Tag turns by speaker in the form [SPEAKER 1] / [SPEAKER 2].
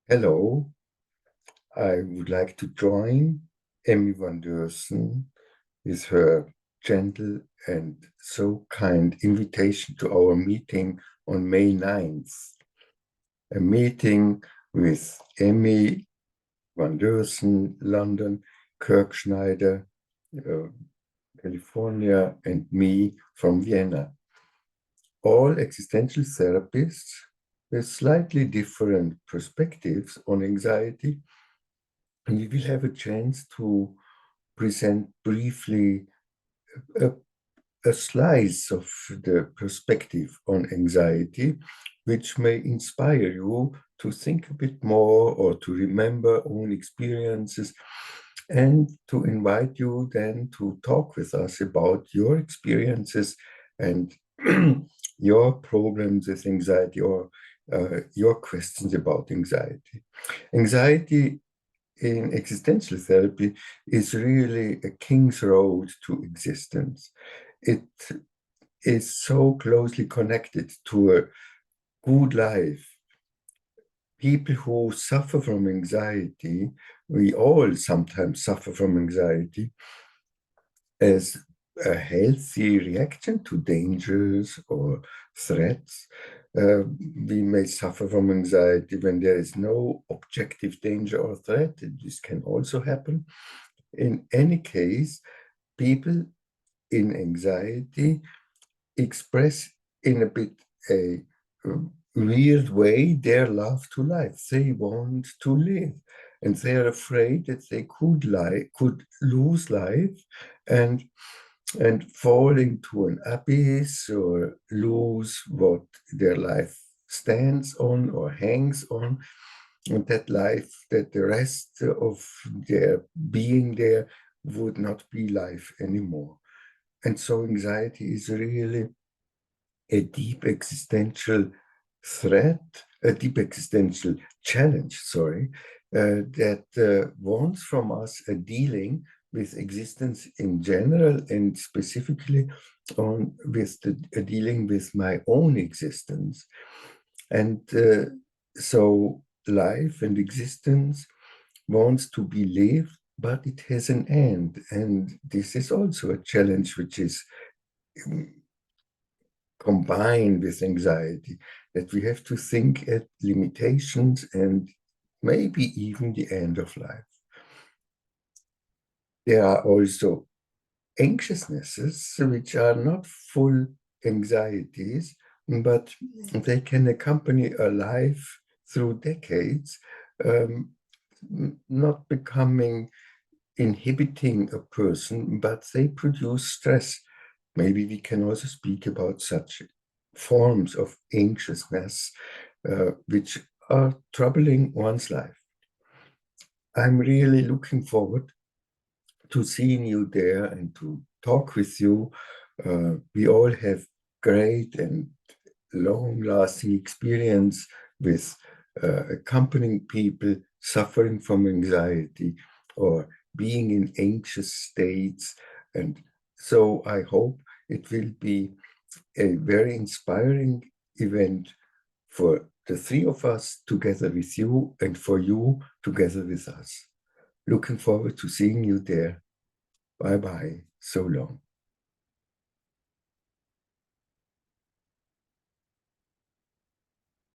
[SPEAKER 1] Hello, I would like to join Emmy van Deurze with her gentle and so kind invitation to our meeting on May 9th. A meeting with Emmy van Deurze, London, Kirk, Schneider, uh, California, and me from Vienna. All existential therapists with slightly different perspectives on anxiety, and we will have a chance to present briefly a, a slice of the perspective on anxiety, which may inspire you to think a bit more or to remember own experiences and to invite you then to talk with us about your experiences and your problems with anxiety or your questions about anxiety. Anxiety in existential therapy is really a king's road to existence. It is so closely connected to a good life. People who suffer from anxiety, we all sometimes suffer from anxiety as a healthy reaction to dangers or threats. We may suffer from anxiety when there is no objective danger or threat. This can also happen. In any case, people in anxiety express in a bit a weird way their love to life. They want to live, and they are afraid that they could lose life and fall into an abyss or lose what their life stands on or hangs on, and that life, that the rest of their being there would not be life anymore. And so anxiety is really a deep existential threat, a deep existential challenge, that wants from us a dealing with existence in general and specifically a dealing with my own existence. And so life and existence wants to be lived, but it has an end. And this is also a challenge which is combined with anxiety, that we have to think at limitations and maybe even the end of life. There are also anxiousnesses which are not full anxieties, but they can accompany a life through decades, not becoming inhibiting a person, but they produce stress. Maybe we can also speak about such forms of anxiousness which are troubling one's life. I'm really looking forward to seeing you there and to talk with you. We all have great and long-lasting experience with accompanying people suffering from anxiety or being in anxious states. And so I hope it will be a very inspiring event for the three of us together with you and for you together with us. Looking forward to seeing you there. Bye-bye. So long.